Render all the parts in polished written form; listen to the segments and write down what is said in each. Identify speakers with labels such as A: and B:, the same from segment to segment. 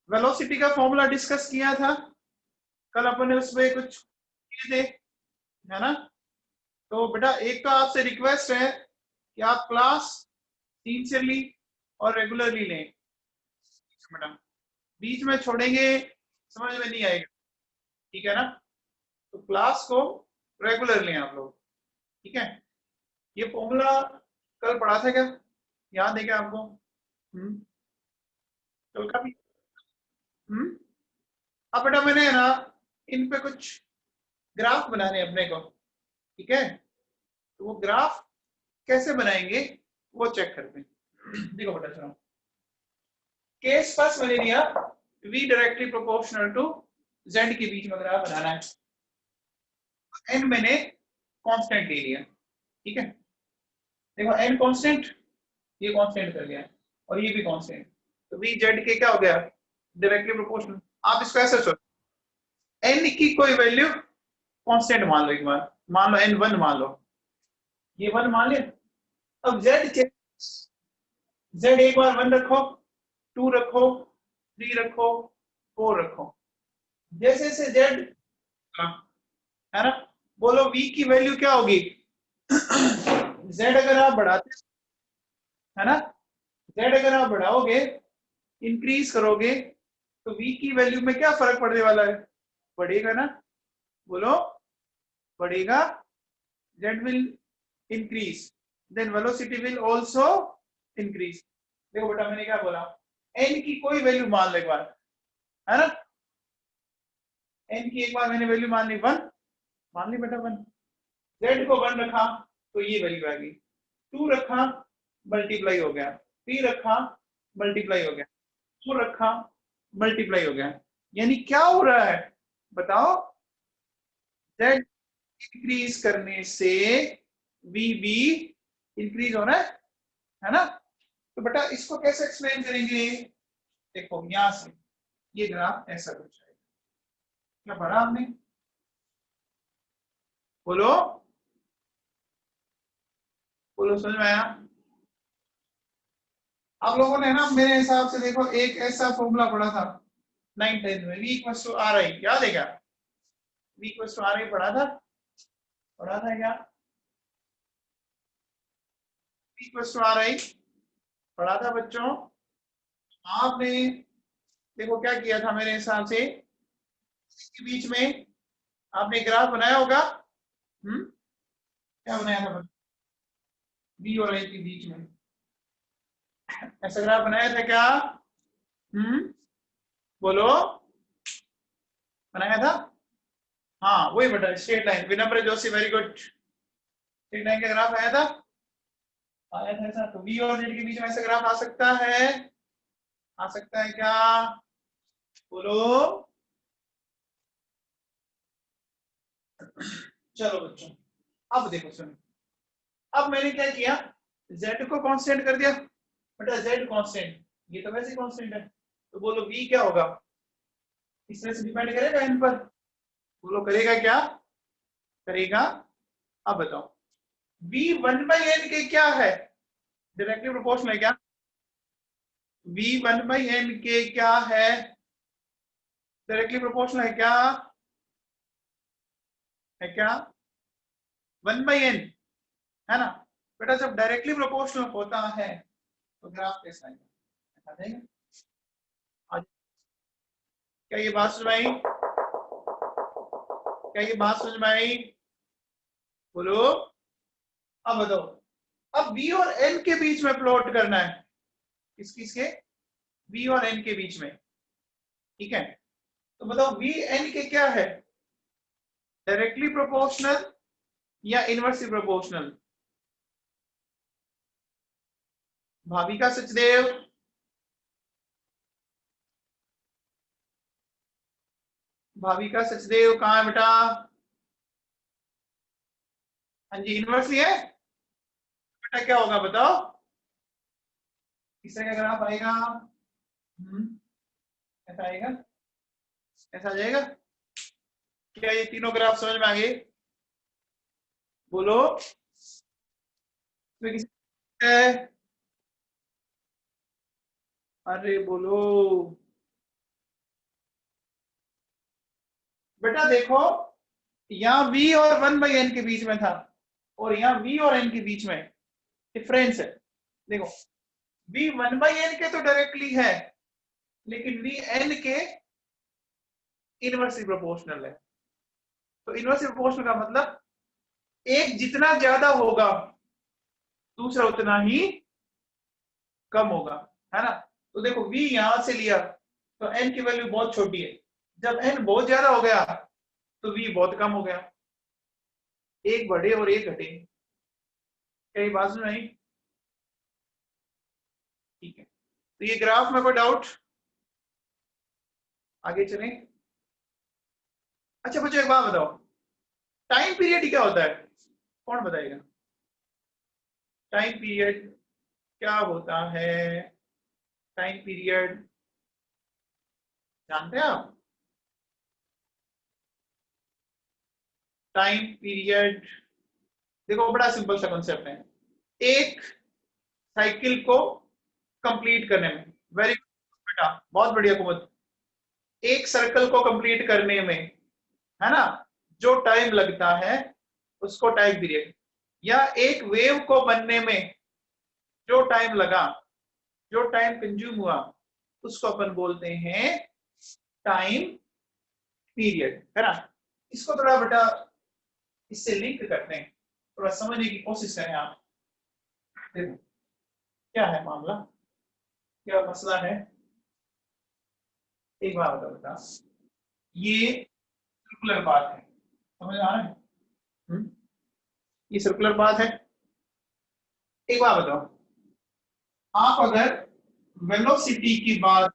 A: Velocity का formula discuss किया था कल अपन ने, उसमें कुछ किए थे, है ना। तो बेटा एक तो आपसे रिक्वेस्ट है कि आप क्लास सिंसियरली और रेगुलरली लें बेटा, बीच में छोड़ेंगे समझ में नहीं आएगा, ठीक है ना। तो क्लास को रेगुलर लें आप लोग, ठीक है। ये फॉर्मूला कल पढ़ा था क्या, याद है क्या आपको? कल का भी। अब बेटा मैंने है ना इन पे कुछ ग्राफ बनाने अपने को, ठीक है। तो वो ग्राफ कैसे बनाएंगे वो चेक करते हैं। देखो बेटा चलो, केस फर्स्ट मैंने लिया v directly proportional to z के बीच में ग्राफ बनाना है। n मैंने कांस्टेंट ले लिया, ठीक है। देखो n कांस्टेंट, ये कांस्टेंट कर लिया और ये भी कांस्टेंट, तो v z के क्या हो गया, डायरेक्टली प्रोपोर्शनल। आप इसको ऐसे सोचो, n की कोई वैल्यू कांस्टेंट मान लो, एक बार मान लो n1 मान लो, ये 1 मान लिया। अब z एक बार 1 रखो, 2 रखो, 3 रखो, 4 रखो, जैसे से z, है ना। बोलो v की वैल्यू क्या होगी? z अगर आप बढ़ाते, है ना, z अगर आप बढ़ाओगे, इंक्रीज करोगे, तो v की वैल्यू में क्या फर्क पड़ने वाला है? बढ़ेगा ना, बोलो बढ़ेगा, z will increase, then velocity will also increase. देखो बेटा मैंने क्या बोला, n की कोई वैल्यू मान लो एक बार, है ना, n की एक बार मैंने वैल्यू मान ली 1, मान ली बेटा 1, z को 1 रखा तो ये वैल्यू आ गई, 2 रखा मल्टीप्लाई हो गया, 3 रखा मल्टीप्लाई हो गया, 4 रखा मल्टीप्लाई हो गया। यानी क्या हो रहा है बताओ, z इंक्रीज करने से v भी इंक्रीज हो रहा है ना। तो बेटा इसको कैसे एक्सप्लेन करेंगे? देखो यहां से ये ग्राफ ऐसा कुछ है, क्या पढ़ा आपने? बोलो बोलो, समझ में आया? आप लोगों ने ना मेरे हिसाब से देखो एक ऐसा फॉर्मूला पढ़ा था 9th-10th में, v equals to R I, याद है क्या? v equals to R I पढ़ा था क्या? v equals to R I पढ़ा था बच्चों? आपने देखो क्या किया था मेरे हिसाब से, इसके बीच में आपने ग्राफ बनाया होगा, क्या बनाया था v और i के बीच में, ऐसा ग्राफ बनाया था क्या? बोलो, बनाया था? हाँ वही बेटा, स्ट्रेट लाइन, विनम्र Joshi, very good. Straight line का ग्राफ आया था, आया था ऐसा। तो v और z के बीच में ऐसा ग्राफ आ सकता है, आ सकता है क्या? बोलो। चलो बच्चों, अब देखो सुनो, अब मैंने क्या किया, z को कांस्टेंट कर दिया बेटा, z कांस्टेंट, ये तो वैसे कांस्टेंट है, तो बोलो v क्या होगा, इस तरह से डिपेंड करेगा इन पर, बोलो करेगा क्या, करेगा। अब बताओ v 1/n के क्या है, डायरेक्टली प्रोपोर्शनल है क्या? v 1/n के क्या है, डायरेक्टली प्रोपोर्शनल है क्या, है क्या? 1/n, है ना बेटा। जब डायरेक्टली प्रोपोर्शनल होता है तो ग्राफ कैसा आएगा? क्या ये बात समझ में आई? क्या ये बात समझ में आई? बोलो। अब बताओ, अब v और n के बीच में प्लॉट करना है, किस किस के, v और n के बीच में, ठीक है। तो बताओ v n के क्या है, डायरेक्टली प्रोपोर्शनल या इनवर्सली प्रोपोर्शनल? भाविका सचदेव, भाविका सचदेव कहाँ है बेटा? हाँ जी इनवर्सली है बेटा, क्या होगा बताओ, किस तरह का ग्राफ आएगा? ऐसा आएगा, ऐसा आ जाएगा। क्या ये तीनों ग्राफ समझ में आ गए? बोलो। इसमें किसी है? अरे बोलो, बेटा देखो यहाँ v और 1/n के बीच में था और यहाँ v और n के बीच में डिफरेंस है। देखो v 1/n के तो डायरेक्टली है लेकिन v n के इनवर्सली प्रोपोर्शनल है। तो इनवर्सली प्रोपोर्शनल का मतलब एक जितना ज्यादा होगा दूसरा उतना ही कम होगा, है ना। तो देखो v यहां से लिया तो n की वैल्यू बहुत छोटी है, जब n बहुत ज्यादा हो गया तो v बहुत कम हो गया, एक बढ़े और एक घटे। कई बात सुन नहीं, ठीक है। तो ये ग्राफ में कोई डाउट, आगे चलें। अच्छा बच्चों एक बात बताओ, टाइम पीरियड क्या होता है, कौन बताएगा? टाइम पीरियड क्या होता है? टाइम पीरियड जानते हैं आप? टाइम पीरियड देखो बड़ा सिंपल सा कॉन्सेप्ट है, एक साइकिल को कंप्लीट करने में, वेरी गुड बेटा, बहुत बढ़िया कुमुद, एक सर्कल को कंप्लीट करने में, है ना, जो टाइम लगता है उसको टाइम पीरियड, या एक वेव को बनने में जो टाइम लगा, जो टाइम कंज्यूम हुआ, उसको अपन बोलते हैं टाइम पीरियड, है ना। इसको थोड़ा बेटा इससे लिंक करते हैं, थोड़ा समझने की कोशिश करें आप। देखो क्या है मामला, क्या मसला है, एक बार बताओ बेटा, ये सर्कुलर पाथ है, समझ आ रहा है? ये सर्कुलर पाथ है। एक बात बताओ, आप अगर वेलोसिटी की बात,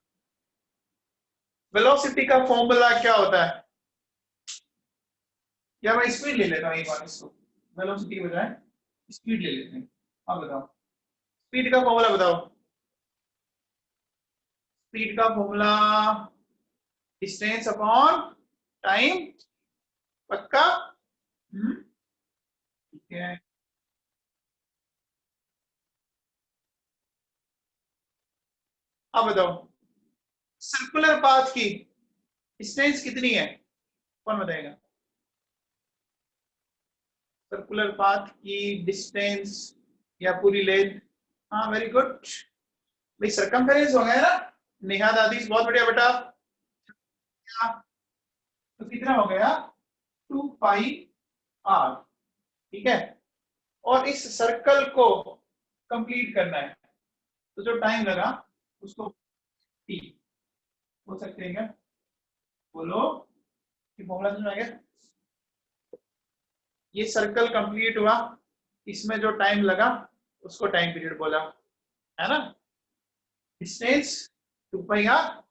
A: वेलोसिटी का फॉर्मूला क्या होता है, या मैं स्पीड ले लेता हूं एक बार, इसको वेलोसिटी के बजाय स्पीड ले लेते हैं। अब बताओ स्पीड का फॉर्मूला बताओ। स्पीड का फॉर्मूला डिस्टेंस अपॉन टाइम, पक्का? ठीक है। अब बताओ सर्कुलर पाथ की डिस्टेंस कितनी है, कौन बताएगा? सर्कुलर पाथ की डिस्टेंस या पूरी लेंथ, हाँ वेरी गुड भाई, सरकमफेरेंस हो गया ना, निहाद आदिश, बहुत बढ़िया बेटा। तो कितना हो गया 2πr, ठीक है। और इस सर्कल को कंप्लीट करना है तो जो टाइम लगा उसको t बोल सकते हैं क्या, बोलो कि फॉर्मूला समझ आ गया? ये सर्कल कंप्लीट हुआ, इसमें जो टाइम लगा उसको टाइम पीरियड बोला, है ना, डिस्टेंस 2πr।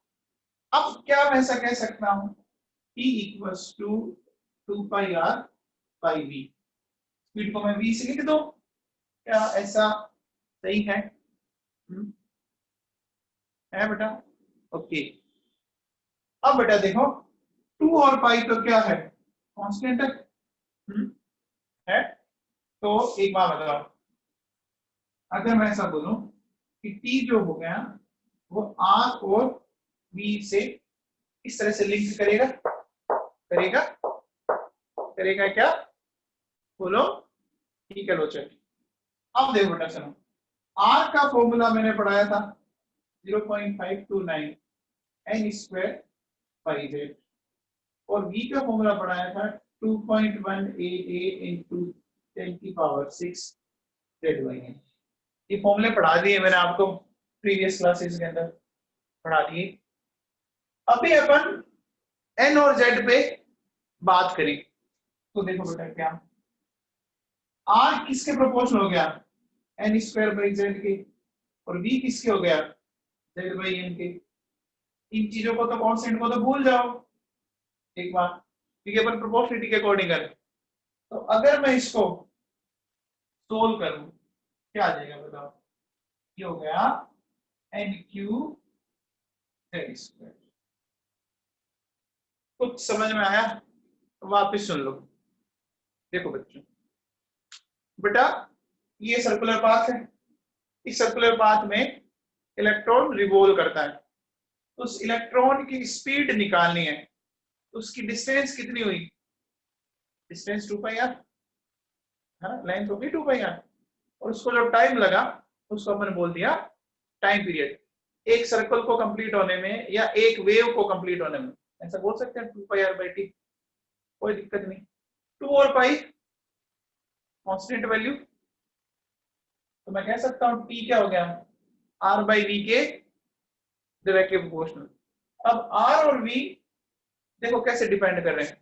A: अब क्या मैं ऐसा कह सकता हूं t equals to 2πr/v, speed को मैं v से लिख दो, क्या ऐसा सही है? है बेटा, ओके। अब बेटा देखो 2 और पाई तो क्या है, कांस्टेंट है। तो एक बात बताओ, अगर मैं ऐसा बोलूं कि t जो हो गया वो r और v से इस तरह से लिंक करेगा, करेगा करेगा क्या, बोलो? ठीक है लो चल। अब देखो बेटा सुनो, r का फॉर्मूला मैंने पढ़ाया था 0.529 n स्क्वायर पाई जेड, और v का फॉर्मूला पढ़ाया था 2.188 into 10 की पावर 6 जेड वाई एन। ये फॉर्मूले पढ़ा दिए मैंने आपको प्रीवियस क्लासेस के अंदर, पढ़ा दिए। अभी अपन n और z पे बात करें तो देखो बेटा क्या, r किसके प्रोपोर्शनल हो गया, n स्क्वायर बाई जेड के, और v किसके हो गया, जेड बाई एन के। इन चीजों को तो कांस्टेंट को तो भूल जाओ एक बार, क्योंकि अपन प्रोपोर्शनलिटी के अकॉर्डिंग करें। तो अगर मैं इसको सोल्व करूं क्या आ जाएगा बताओ, ये हो गया n क्यूब जेड स्क्वायर। कुछ समझ में आया? वापस सुन लो। देखो बच्चों, बेटा ये सर्कुलर पाथ है, इस सर्कुलर पाथ में इलेक्ट्रॉन रिवॉल्व करता है, तो उस इलेक्ट्रॉन की स्पीड निकालनी है। तो उसकी डिस्टेंस कितनी हुई, डिस्टेंस 2πr है ना, लेंथ होगी 2πr, और उसको जो टाइम लगा उसको अपन बोल दिया टाइम पीरियड, एक सर्कल को कंप्लीट होने में या एक वेव को कंप्लीट होने में, ऐसा बोल सकते हैं 2πr/t, कोई दिक्कत नहीं। 2 और पाई कांस्टेंट वैल्यू, तो मैं कह सकता हूं t क्या हो गया, r/v के डायरेक्टली प्रोपोर्शनल। अब r और v देखो कैसे डिपेंड कर रहे हैं,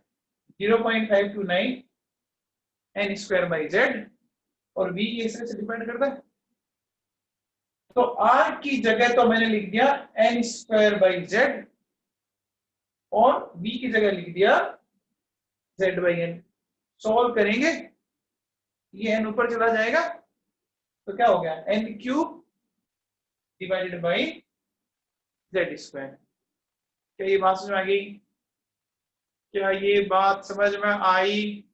A: 0.529 n²/z, और v इस तरह से डिपेंड करता है, तो r की जगह तो मैंने लिख दिया n²/z, और v की जगह लिख दिया z/n। सॉल्व करेंगे, ये n ऊपर चला जाएगा, तो क्या हो गया n³ डिवाइडेड बाई z²। क्या ये बात समझ में आ गई, क्या ये बात समझ में आई?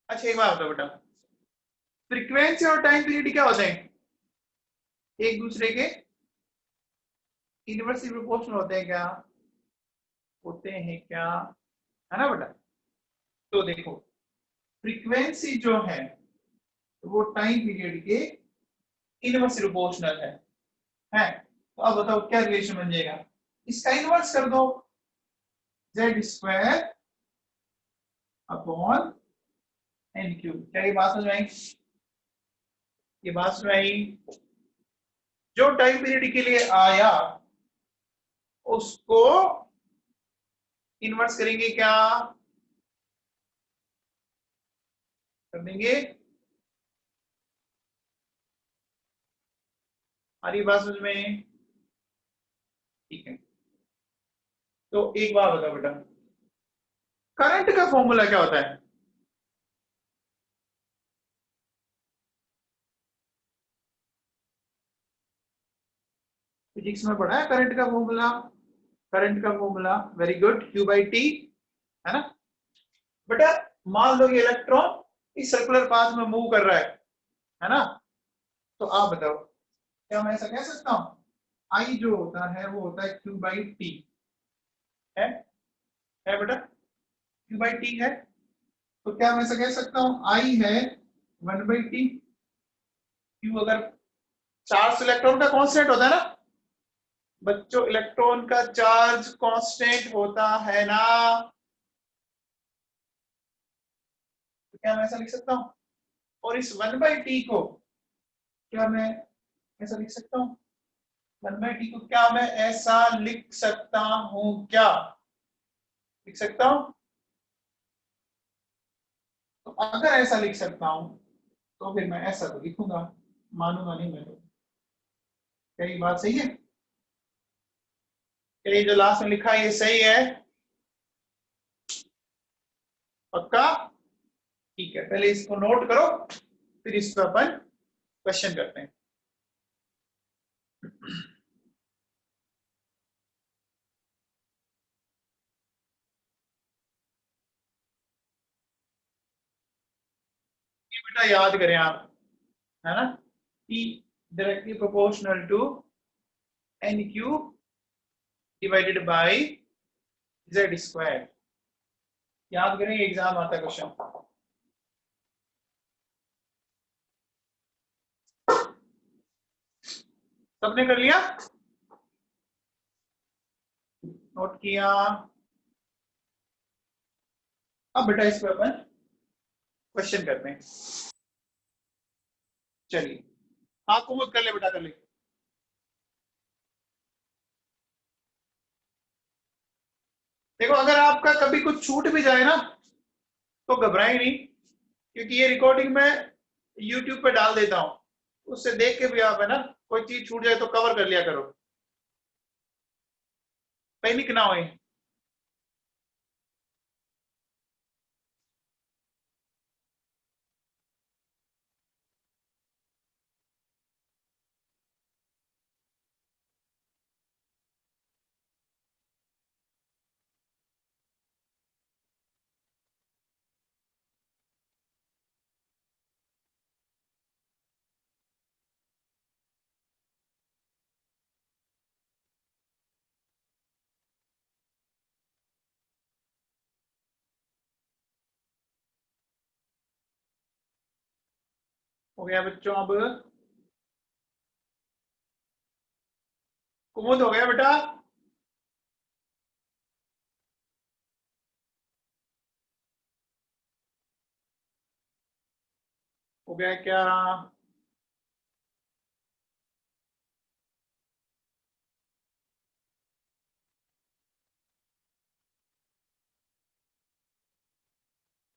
A: अच्छा एक बात बताओ बेटा, फ्रीक्वेंसी और टाइम पीरियड क्या होते हैं, एक दूसरे के इनवर्सली प्रोपोर्शनल होते हैं क्या, होते हैं क्या, है ना बेटा? तो देखो फ्रीक्वेंसी जो है वो टाइम पीरियड के इनवर्सली प्रोपोर्शनल है, तो अब बताओ क्या रिलेशन बन जाएगा, इसका इनवर्स कर दो, z² अपॉन n³। क्या ये बात समझ में आई, ये बात समझ में आई? जो टाइम पीरियड के लिए आया उसको इन्वर्स करेंगे, क्या कर देंगे, आ रही बात समझ में? ठीक है, तो एक बात बताओ बेटा, करंट का फॉर्मूला क्या होता है, फिजिक्स में पढ़ा है करंट का फॉर्मूला, करंट का फॉर्मूला वेरी गुड, Q/T, है ना बेटा? मान लो ये इलेक्ट्रॉन इस सर्कुलर पाथ में मूव कर रहा है ना, तो आप बताओ क्या मैं ऐसा कह सकता हूं, I जो होता है वो होता है Q/T, है बेटा, Q/T है, तो क्या मैं ऐसा कह सकता हूं I है 1/T, Q अगर चार्ज इलेक्ट्रॉन का कांस्टेंट होता है ना बच्चों, इलेक्ट्रॉन का चार्ज कांस्टेंट होता है ना, तो क्या मैं ऐसा लिख सकता हूं, और इस 1/T को क्या मैं ऐसा लिख सकता हूं, 1/T को क्या मैं ऐसा लिख सकता हूं, क्या लिख सकता हूं? तो अगर ऐसा लिख सकता हूं तो फिर मैं ऐसा तो लिखूंगा, मानूंगा नहीं मैं तो। क्या ये बात सही है, क्या ये जो लास्ट में लिखा है ये सही है, पक्का? ठीक है, पहले इसको नोट करो फिर इस पर अपन क्वेश्चन करते हैं। ये बेटा याद करें आप, है ना, T directly proportional to n³ divided by z², याद करें एग्जाम आता है क्वेश्चन। सबने कर लिया, नोट किया? अब बेटा इस पर अपन क्वेश्चन करते हैं, चलिए हाँ कुमुद कर ले बेटा, कर ले। देखो अगर आपका कभी कुछ छूट भी जाए ना तो घबराए नहीं, क्योंकि ये रिकॉर्डिंग मैं यूट्यूब पे डाल देता हूं, उससे देख के भी आप है ना कोई चीज छूट जाए तो कवर कर लिया करो, पैनिक ना होए। हो गया बच्चों। अब कुमुद हो गया बेटा? हो गया क्या?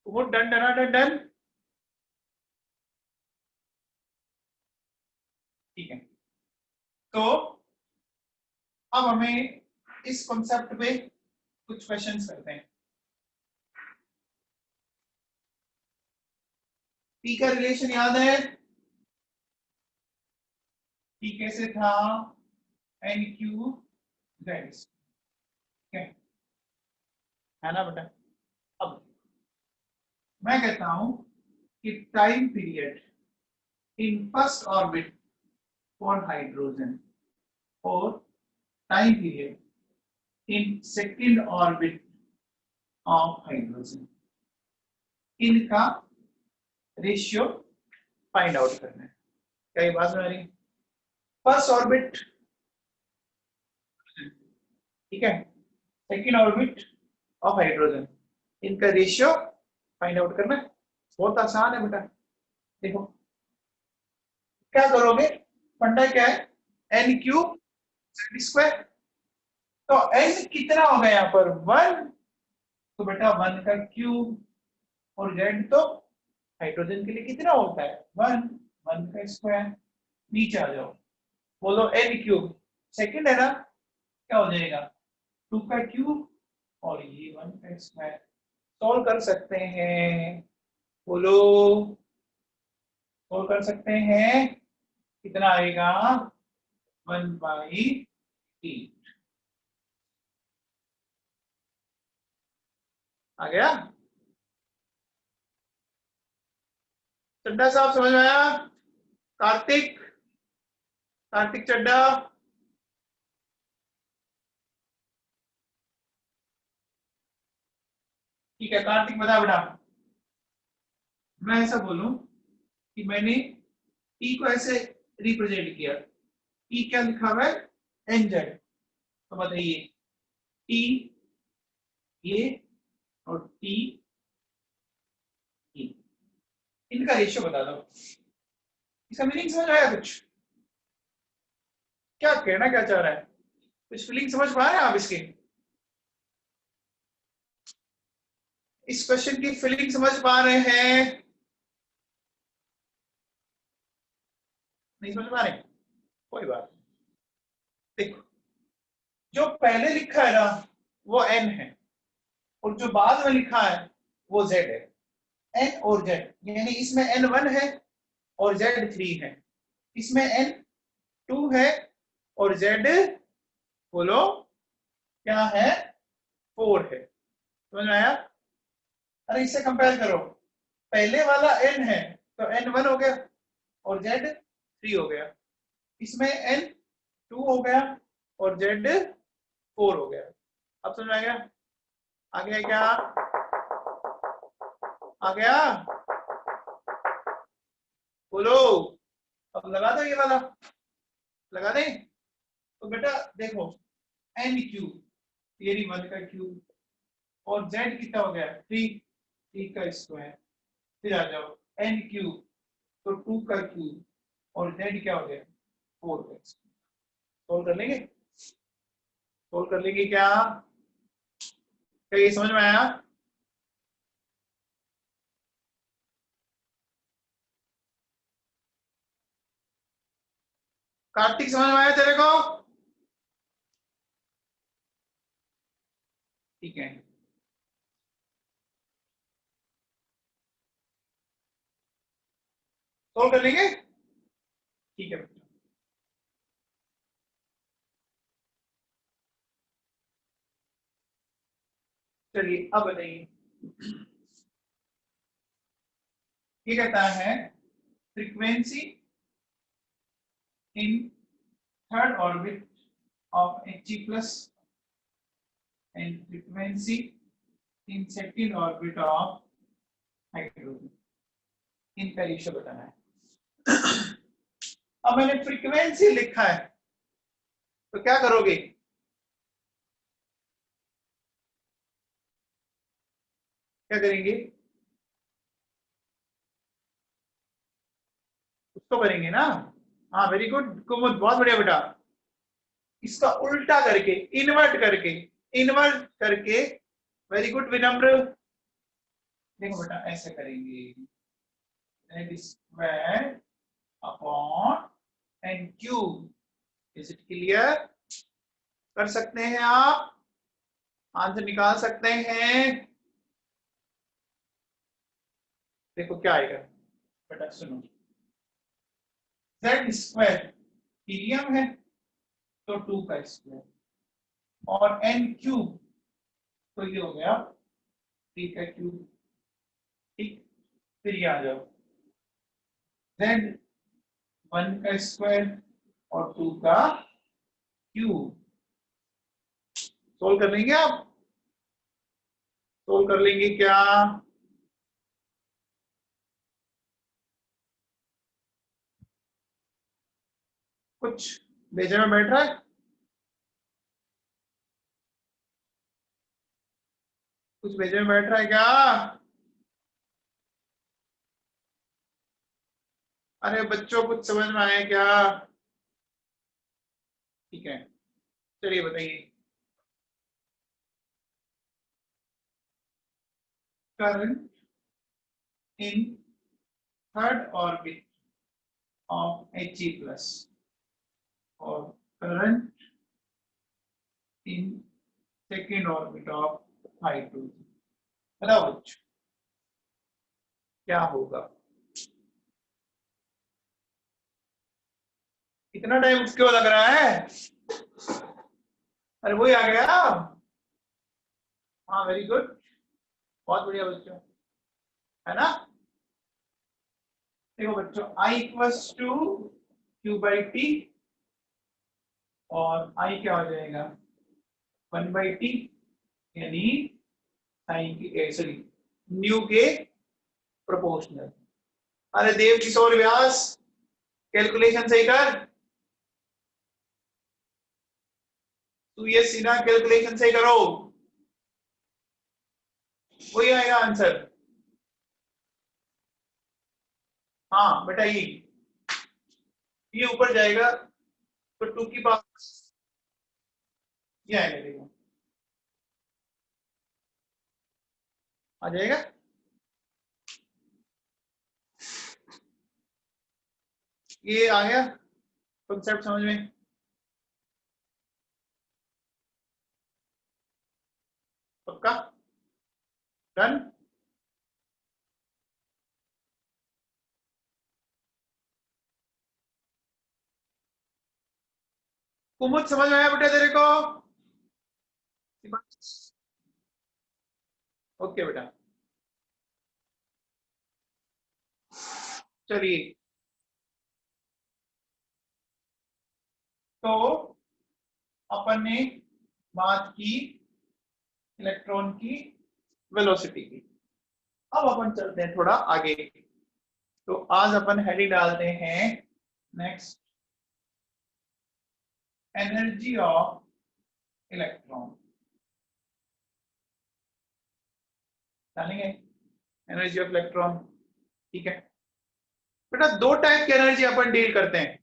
A: कुमुद डन डन डन डन। ठीक है, तो अब हमें इस कॉन्सेप्ट पे कुछ क्वेश्चंस करते हैं। पी का रिलेशन याद है? पी कैसे था? एन क्यू जेड, है ना बेटा? अब मैं कहता हूं कि time period in first orbit for hydrogen और time period in second orbit of hydrogen, इनका रेशियो फाइंड आउट करना है। क्या ये बात समझ रही? फर्स्ट ऑर्बिट, ठीक है, सेकंड ऑर्बिट ऑफ हाइड्रोजन, इनका रेशियो फाइंड आउट करना है। बहुत आसान है बेटा। देखो क्या करोगे, फंडा क्या है? N cube Z square. तो एन कितना होगा यहाँ पर? 1। तो बेटा 1 का क्यूब, और जेड तो हाइड्रोजन के लिए कितना होता है? 1। 1 का स्क्वायर। नीचे आ जाओ, बोलो एन क्यूब, सेकंड है ना, क्या हो जाएगा? 2 का क्यूब और ये 1 का स्क्वायर। सॉल्व कर सकते हैं, बोलो सॉल्व कर सकते हैं। कितना आएगा? 1/8 आ गया। चड्डा साहब समझ में आया? कार्तिक, कार्तिक चड्डा। ठीक है कार्तिक, बता बेटा। मैं ऐसा बोलूं कि मैंने टी को ऐसे रिप्रेजेंट किया, टी क्या लिखा हुआ है? N Z. तो बताइए टी ये और टी ये, इनका रेशियो बता दो। इसका मीनिंग समझ आया कुछ? क्या कहना क्या चाह रहा है? कुछ फीलिंग समझ पा रहे हैं आप इसकी? इस क्वेश्चन की फीलिंग समझ पा रहे हैं? नहीं समझ पा रहे? कोई बात नहीं। देखो जो पहले लिखा है ना वो एन है, और जो बाद में लिखा है वो जेड है। एन और जेड, यानी इसमें N1 है और Z3 है, इसमें N2 है और Z बोलो क्या है? 4 है। समझ में आया? अरे इससे कंपेयर करो, पहले वाला N है तो N1 हो गया और Z3 हो गया, इसमें N2 हो गया और Z4 हो गया। अब समझ में आ गया? आ गया क्या? आ गया? बोलो। अब लगा दो ये वाला, लगा दें? तो बेटा देखो एन क्यूब, यानी 1 का क्यूब, और जेड कितना हो गया? 3, 3 का स्क्वायर। फिर आ जाओ एन क्यूब, तो 2 का क्यूब, और जेड क्या हो गया? 4 का स्क्वायर। सोल्व कर लेंगे? सोल्व कर लेंगे क्या? क्या ये समझ में आया? कार्तिक समझ में आया तेरे को? ठीक है, सोल्व कर लेंगे? ठीक है, चलिए अब बताइए। ये कहता है frequency in third orbit of He plus and frequency in second orbit of hydrogen, इनका रेशियो बताना है। अब मैंने फ्रीक्वेंसी लिखा है, तो क्या करोगे? क्या करेंगे? उसको करेंगे ना। हाँ वेरी गुड कुमुद, बहुत बढ़िया बेटा। इसका उल्टा करके, इन्वर्ट करके, इन्वर्ट करके। वेरी गुड विनम्र। देखो बेटा ऐसे करेंगे, square upon N cube. Is it clear? कर सकते हैं आप, आंसर निकाल सकते हैं। देखो क्या आएगा बेटा, सुनो। जेड स्क्वायर हीलियम है तो 2 का स्क्वायर, और एन क्यूब तो ये हो गया 3 का क्यूब। ठीक, फिर ये आ जाओ, जेड 1 का स्क्वायर और 2 का क्यूब। सोल्व कर लेंगे आप? सोल्व कर लेंगे क्या? कुछ भेजे में बैठ रहा है? कुछ भेजे में बैठ रहा है क्या? अरे बच्चों कुछ समझ में आया क्या? ठीक है, चलिए बताइए। Current in third orbit of He plus और current in second orbit of Hi2। बताओ बच्चों क्या होगा? इतना टाइम क्यों लग रहा है? अरे वही आ गया। हाँ वेरी गुड, बहुत बढ़िया बच्चों, है ना? देखो बच्चों, I equals to Q by T, और I क्या हो जाएगा 1 बाई टी, यानी साइन की सॉरी न्यू के प्रोपोर्शनल। अरे देव किशोर व्यास, कैलकुलेशन सही कर। तू ये सीधा कैलकुलेशन सही करो, वही आएगा आंसर। हाँ बेटा, ये ऊपर जाएगा तो 2 की पावर ये आएगा, देखो आ जाएगा। ये आ गया कॉन्सेप्ट समझ में? पक्का? डन? कुमुद समझ में आया बेटा तेरे को? ओके बेटा, चलिए। तो अपन ने बात की इलेक्ट्रॉन की वेलोसिटी की। अब अपन चलते हैं थोड़ा आगे। तो आज अपन हेडिंग डालते हैं नेक्स्ट, एनर्जी ऑफ इलेक्ट्रॉन। डालेंगे एनर्जी ऑफ इलेक्ट्रॉन। ठीक है बेटा, दो टाइप की एनर्जी अपन डील करते हैं,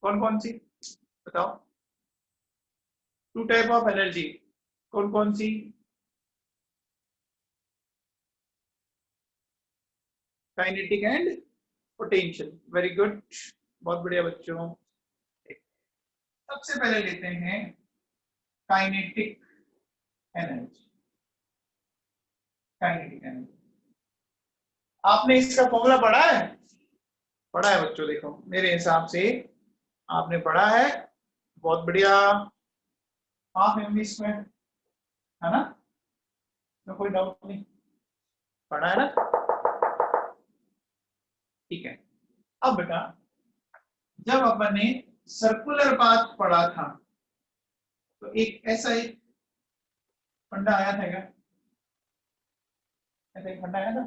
A: कौन कौन सी बताओ? टू टाइप ऑफ एनर्जी, कौन कौन सी? Kinetic and potential. Very good, बहुत बढ़िया बच्चों। सबसे पहले लेते हैं काइनेटिक एनर्जी। काइनेटिक एनर्जी, आपने इसका फॉर्मूला पढ़ा है? पढ़ा है बच्चों, देखो मेरे हिसाब से आपने पढ़ा है, बहुत बढ़िया। हाफ एम वी स्क्वायर, है ना? तो कोई डाउट नहीं, पढ़ा है ना? ठीक है। अब बेटा, जब अपन ने सर्कुलर पाथ पढ़ा था तो एक ऐसा एक फंडा आया था क्या? ऐसा एक फंडा आया था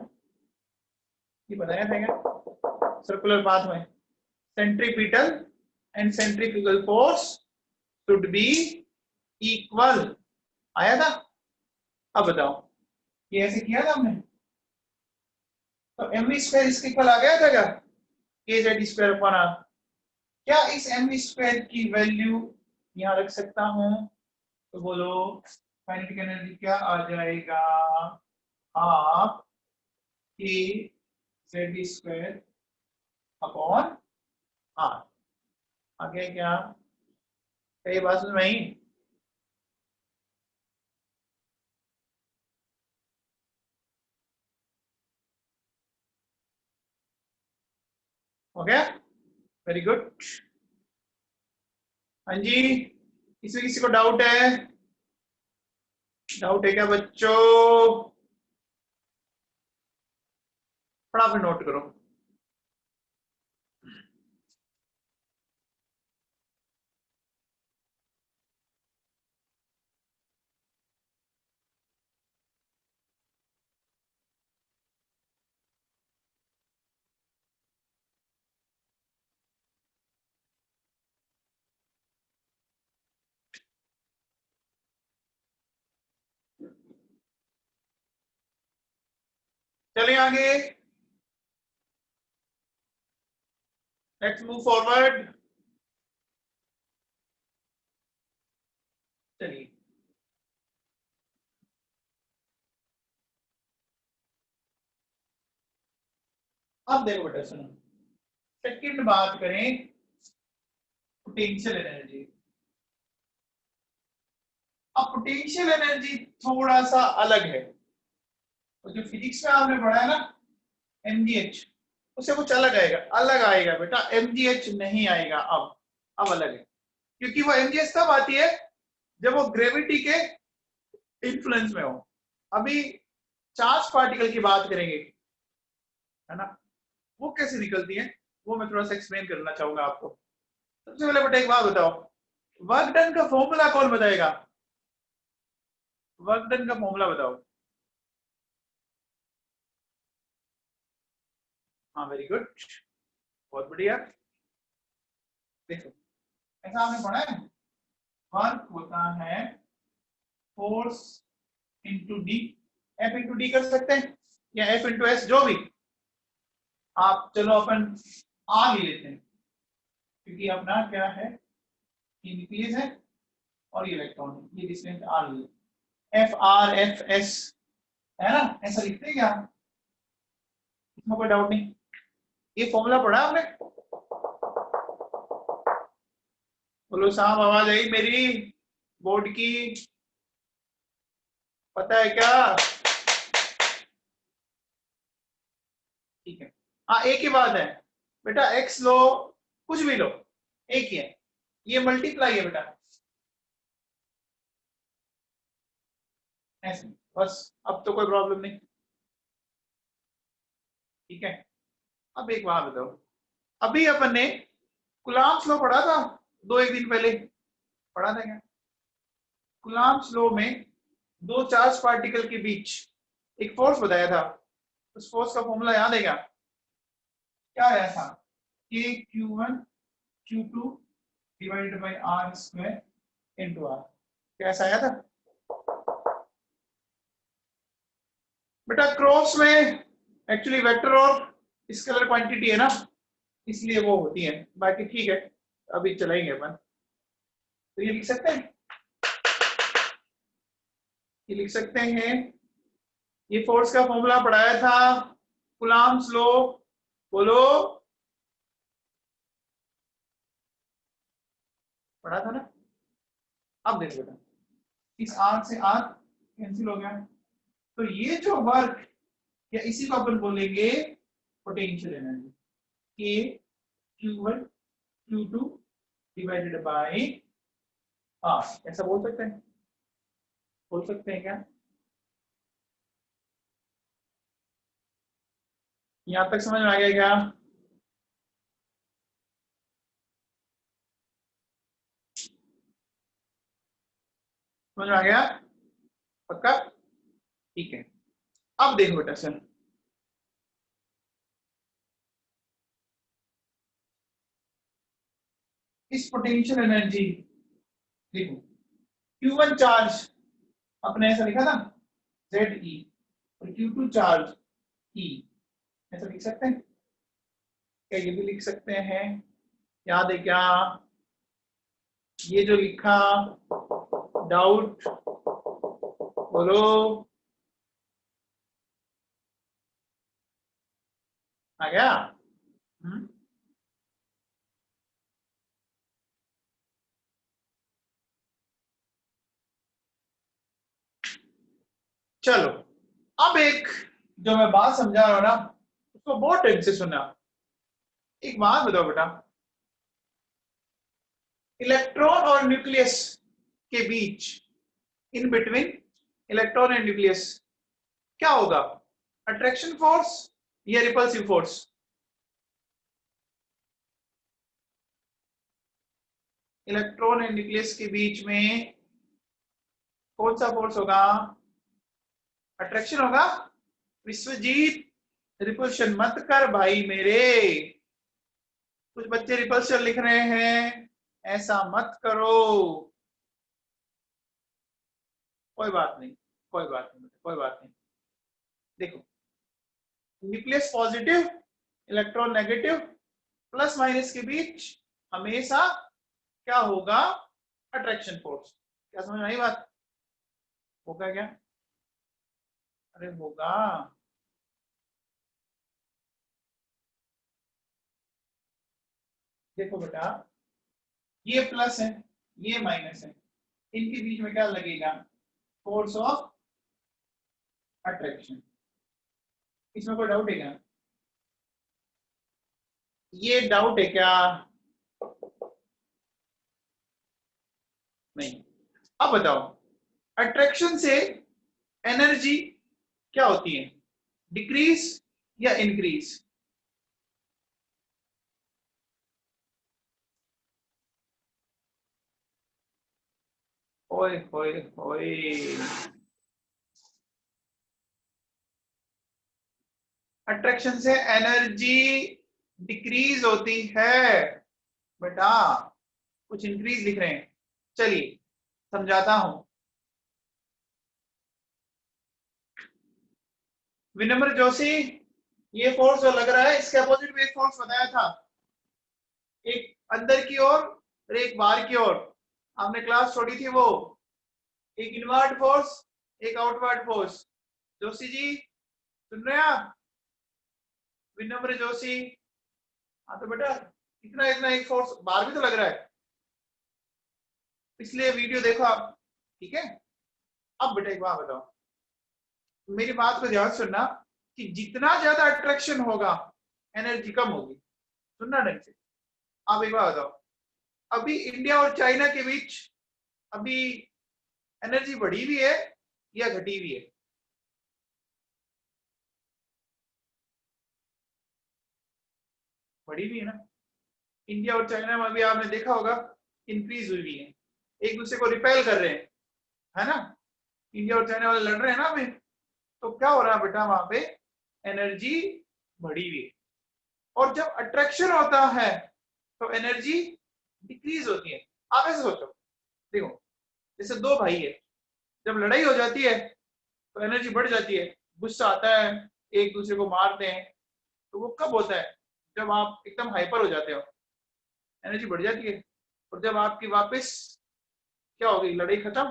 A: ये बताया था क्या सर्कुलर पाथ में, centripetal and centrifugal force should be equal, आया था। अब बताओ ये ऐसे किया था हमने, तो mv स्क्वायर इसके इक्वल आ गया था क्या, के जेड स्क्वायर अपॉन आर। क्या इस mv स्क्वायर की वैल्यू यहाँ रख सकता हूँ, तो बोलो काइनेटिक एनर्जी क्या आ जाएगा, half K Z square upon are. आगे क्या कई बात में ही हो गया, वेरी गुड। हाँ जी, इसमें किसी को डाउट है, डाउट है क्या बच्चों, फटाफट नोट करो। चलिए आगे, लेट्स मूव फॉरवर्ड। चलिए अब देखो बेटा सुनो, सेकंड बात करें पोटेंशियल एनर्जी। अब पोटेंशियल एनर्जी थोड़ा सा अलग है, तो जो फिजिक्स में आपने पढ़ा है ना mgh, उससे कुछ अलग आएगा, अलग आएगा बेटा, mgh नहीं आएगा अब अलग है, क्योंकि वो mgh तब आती है जब वो ग्रेविटी के इन्फ्लुएंस में हो। अभी चार्ज पार्टिकल की बात करेंगे, है ना, वो कैसे निकलती है वो मैं थोड़ा सा एक्सप्लेन करना चाहूंगा आपको। सबसे पहले बेटा एक बात बताओ, वर्क डन का फॉर्मूला कौन बताएगा, वर्क डन का फॉर्मूला बताओ। हाँ वेरी गुड, बहुत बढ़िया। देखो ऐसा आपने पढ़ा है, वर्क होता है force into D, F into D कर सकते हैं या एफ इंटू एस, जो भी आप, चलो अपन आर ले लेते हैं, क्योंकि अपना क्या है, ये न्यूक्लियस है और ये इलेक्ट्रॉन है, ये डिस्टेंस आर ले, एफ आर एफ एस, है ना, ऐसा लिखते हैं क्या, इसमें कोई डाउट नहीं। ये फॉर्मूला पढ़ा आपने, बोलो साहब आवाज आई मेरी बोर्ड की, पता है क्या, ठीक है। हाँ एक ही बात है बेटा, एक्स लो कुछ भी लो एक ही है, ये मल्टीप्लाई है बेटा, ऐसे बस, अब तो कोई प्रॉब्लम नहीं, ठीक है। अब एक बात बताओ, अभी अपन ने कुलाम्स लॉ पढ़ा था, दो एक दिन पहले पढ़ा था क्या, कुलाम्स लॉ में दो चार्ज पार्टिकल के बीच एक फोर्स बताया था, उस फोर्स का फॉर्मूला याद है क्या, क्या आया था, K Q one Q two divided by R square into R, कैसा आया था बेटा, क्रॉस में एक्चुअली वेक्टर और स्केलर क्वांटिटी है ना, इसलिए वो होती है, बाकी ठीक है, अभी चलाएंगे अपन। तो ये लिख सकते हैं, ये लिख सकते हैं, ये फोर्स का फॉर्मूला पढ़ाया था कूलम्ब्स लॉ, बोलो पढ़ा था ना। अब देखो बेटा, इस आर से आर कैंसिल हो गया, तो ये जो वर्क, या इसी को अपन बोलेंगे potential energy, K Q one Q two divided by R, ऐसा बोल सकते हैं, बोल सकते हैं क्या, यहां तक समझ में आ गया क्या, समझ में आ गया पक्का, ठीक है। अब देखो बेटा सर, इस पोटेंशियल एनर्जी, देखो Q1 चार्ज अपने ऐसा लिखा था ZE और Q2 चार्ज E, ऐसा लिख सकते हैं क्या? ये भी लिख सकते हैं, याद है क्या? ये जो लिखा, डाउट बोलो, आ गया? चलो, अब एक जो मैं बात समझा रहा हूं ना, उसको बहुत टाइम से सुना। एक बात बताओ बेटा, इलेक्ट्रॉन और न्यूक्लियस के बीच, in between electron and nucleus क्या होगा? अट्रैक्शन फोर्स या repulsive force? Electron and nucleus के बीच में कौन सा फोर्स होगा? अट्रैक्शन होगा। विश्वजीत, रिपल्शन मत कर भाई मेरे, कुछ बच्चे रिपल्शन लिख रहे हैं, ऐसा मत करो। कोई बात नहीं, कोई बात नहीं, कोई बात नहीं। देखो, nucleus positive, electron negative, plus minus के बीच हमेशा क्या होगा? Attraction force. क्या समझ में आई बात? होगा क्या? अरे होगा। देखो बेटा, ये प्लस है, ये माइनस है, इनके बीच में क्या लगेगा? Force of attraction. इसमें कोई डाउट है क्या? ये डाउट है क्या? नहीं। अब बताओ, अट्रैक्शन से एनर्जी क्या होती है? डिक्रीज या इंक्रीज? ओए होए होए, अट्रैक्शन से एनर्जी डिक्रीज होती है बेटा, कुछ इंक्रीज लिख रहे हैं। चलिए समझाता हूं। विनम्र जोशी, ये फोर्स जो लग रहा है, इसके अपोजिट में एक फोर्स बताया था, एक अंदर की ओर और एक बाहर की ओर। आपने क्लास छोड़ी थी वो, एक इनवर्ट फोर्स, एक आउटवर्ड फोर्स। जोशी जी सुन रहे हैं आप? विनम्र जोशी, हाँ तो बेटा इतना इतना एक फोर्स बाहर भी तो लग रहा है, इसलिए वीडियो देखो आप, ठीक है? अब बेटा एक बात बताओ, मेरी बात को ध्यान सुनना, कि जितना ज्यादा अट्रैक्शन होगा एनर्जी कम होगी। सुनना ढंग से। आप एक बात बताओ, अभी इंडिया और चाइना के बीच अभी एनर्जी बढ़ी हुई है या घटी हुई है? बढ़ी हुई है ना। इंडिया और चाइना में अभी आपने देखा होगा इंक्रीज हुई हुई है, एक दूसरे को रिपेल कर रहे हैं, है ना? इंडिया और चाइना वाले लड़ रहे हैं ना अभी, तो क्या हो रहा है बेटा? वहां पे एनर्जी बढ़ी हुई है। और जब अट्रैक्शन होता है तो एनर्जी डिक्रीज होती है। आप ऐसे सोचो, देखो जैसे दो भाई है, जब लड़ाई हो जाती है तो एनर्जी बढ़ जाती है, गुस्सा आता है, एक दूसरे को मारते हैं। तो वो कब होता है? जब आप एकदम हाइपर हो जाते हो, एनर्जी बढ़ जाती है। और जब आपकी वापस क्या होगी? लड़ाई खत्म,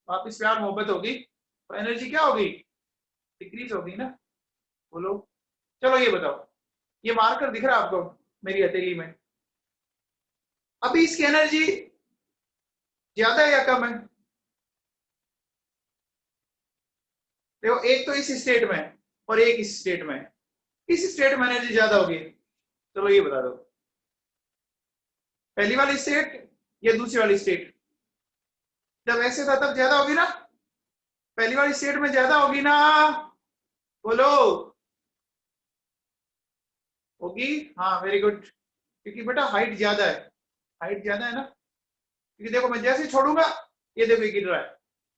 A: वापस प्यार मोहब्बत होगी, तो एनर्जी क्या होगी? डिक्रीज होगी ना। बोलो। चलो ये बताओ, ये मार्कर दिख रहा है आपको मेरी हथेली में? अभी इसकी एनर्जी ज्यादा है या कम है? देखो, एक तो इस स्टेट में है और एक इस स्टेट में है, इस स्टेट में एनर्जी ज्यादा होगी। चलो ये बता दो, पहली वाली स्टेट या दूसरी वाली स्टेट? जब ऐसे था तब ज्यादा होगी ना, पहली वाली स्टेट में ज्यादा होगी ना? बोलो। होगी। हाँ वेरी गुड, क्योंकि बेटा हाइट ज्यादा है, हाइट ज्यादा है ना। क्योंकि देखो मैं जैसे ही छोड़ूंगा, ये देखो ये गिर रहा है,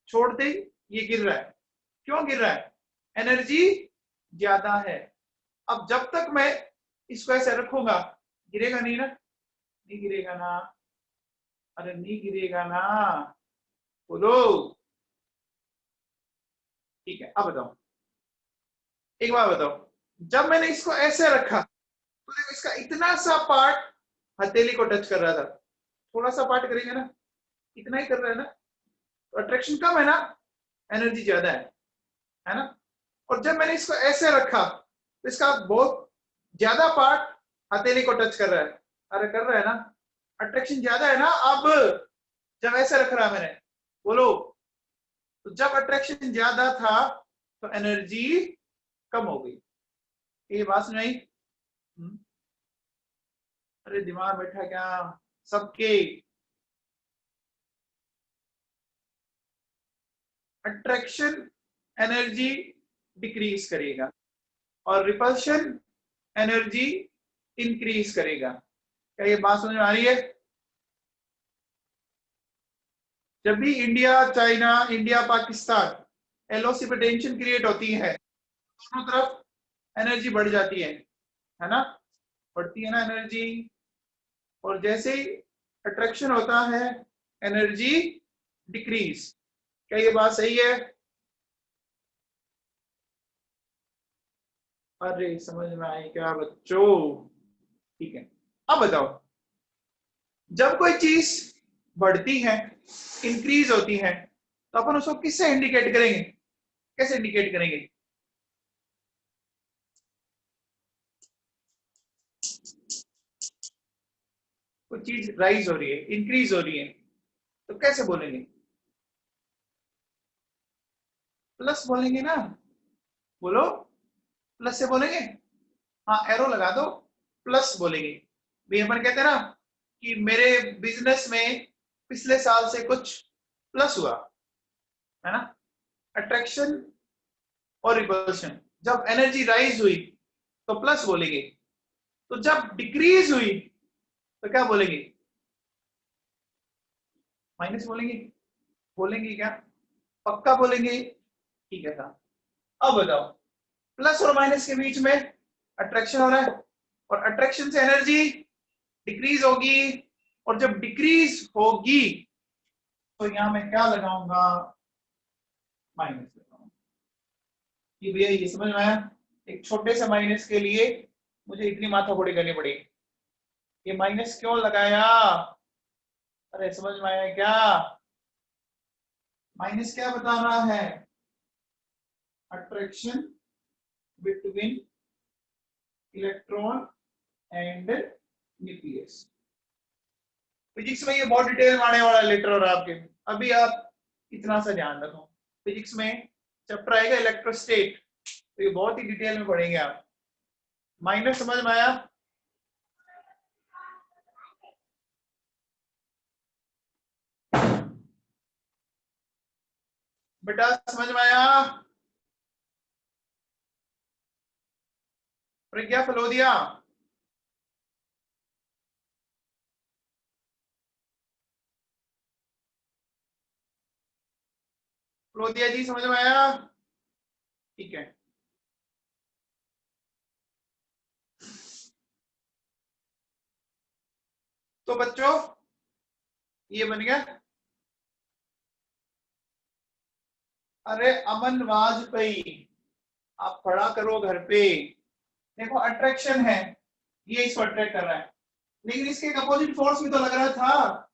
A: छोड़ते ही ये गिर रहा है। क्यों गिर रहा है? एनर्जी ज्यादा है। अब जब तक मैं इसको ऐसे रखूंगा, गिरेगा नहीं ना? नहीं गिरेगा ना। अरे नहीं गिरेगा ना, बोलो। ठीक है, अब बताओ, एक बार बताओ, जब मैंने इसको ऐसे रखा तो देखो इसका इतना सा पार्ट हथेली को टच कर रहा था, थोड़ा सा पार्ट करेंगे ना, इतना ही कर रहा है ना, तो अट्रैक्शन कम है ना, एनर्जी ज्यादा है ना। और जब मैंने इसको ऐसे रखा तो इसका बहुत ज्यादा पार्ट हथेली को टच कर रहा है, अरे कर रहा है ना, अट्रैक्शन ज्यादा है ना। अब जब ऐसे रख रहा मैंने, बोलो, तो जब अट्रैक्शन ज्यादा था तो एनर्जी कम हो गई। ये बात समझ आई? अरे दिमाग बैठा क्या सबके? अट्रैक्शन एनर्जी डिक्रीज करेगा और रिपल्शन एनर्जी इंक्रीज करेगा। क्या ये बात समझ में आ रही है? जब भी India China, India Pakistan LOC पे टेंशन क्रिएट होती है, दोनों तरफ एनर्जी बढ़ जाती है ना, बढ़ती है ना एनर्जी। और जैसे ही अट्रैक्शन होता है एनर्जी डिक्रीज। क्या ये बात सही है? अरे समझ में आई क्या बच्चों? ठीक है, अब बताओ, जब कोई चीज बढ़ती है, इंक्रीज होती है, तो अपन उसको किससे इंडिकेट करेंगे? कैसे इंडिकेट करेंगे? कोई चीज राइज हो रही है, इंक्रीज हो रही है, तो कैसे बोलेंगे? प्लस बोलेंगे ना, बोलो, प्लस से बोलेंगे। हाँ, एरो लगा दो, प्लस बोलेंगे। भाई अपन कहते हैं ना कि मेरे बिजनेस में पिछले साल से कुछ प्लस हुआ, है ना। अट्रैक्शन और रिपल्शन, जब एनर्जी राइज हुई तो प्लस बोलेंगे, तो जब डिक्रीज हुई तो क्या बोलेंगे? माइनस बोलेंगे। बोलेंगे क्या? पक्का बोलेंगे? ठीक है था। अब बताओ, प्लस और माइनस के बीच में अट्रैक्शन हो रहा है, और अट्रैक्शन से एनर्जी डिक्रीज होगी, और जब डिक्रीज होगी तो यहां मैं क्या लगाऊंगा? माइनस लगाऊंगा। कि भैया ये समझ में आया? एक छोटे से माइनस के लिए मुझे इतनी माथापच्ची करनी पड़ी। ये माइनस क्यों लगाया? अरे समझ में आया क्या? माइनस क्या बता रहा है? Attraction between electron and nucleus. Physics में ये बहुत डिटेल में आने वाला लेटर, और आपके अभी आप इतना सा ध्यान रखो, फिजिक्स में चैप्टर आएगा इलेक्ट्रोस्टेट, तो ये बहुत ही डिटेल में पढ़ेंगे आप। माइनस समझ में आया? बेटा समझ में आया? प्रज्ञा फलोदिया, फलोदिया जी समझ में आया? ठीक है, तो बच्चों ये बन गया। अरे अमन वाजपेयी, आप पढ़ा करो घर पे। देखो अट्रैक्शन है, ये इसको अट्रैक्ट कर रहा है, लेकिन इसके एक अपोजिट फोर्स भी तो लग रहा था।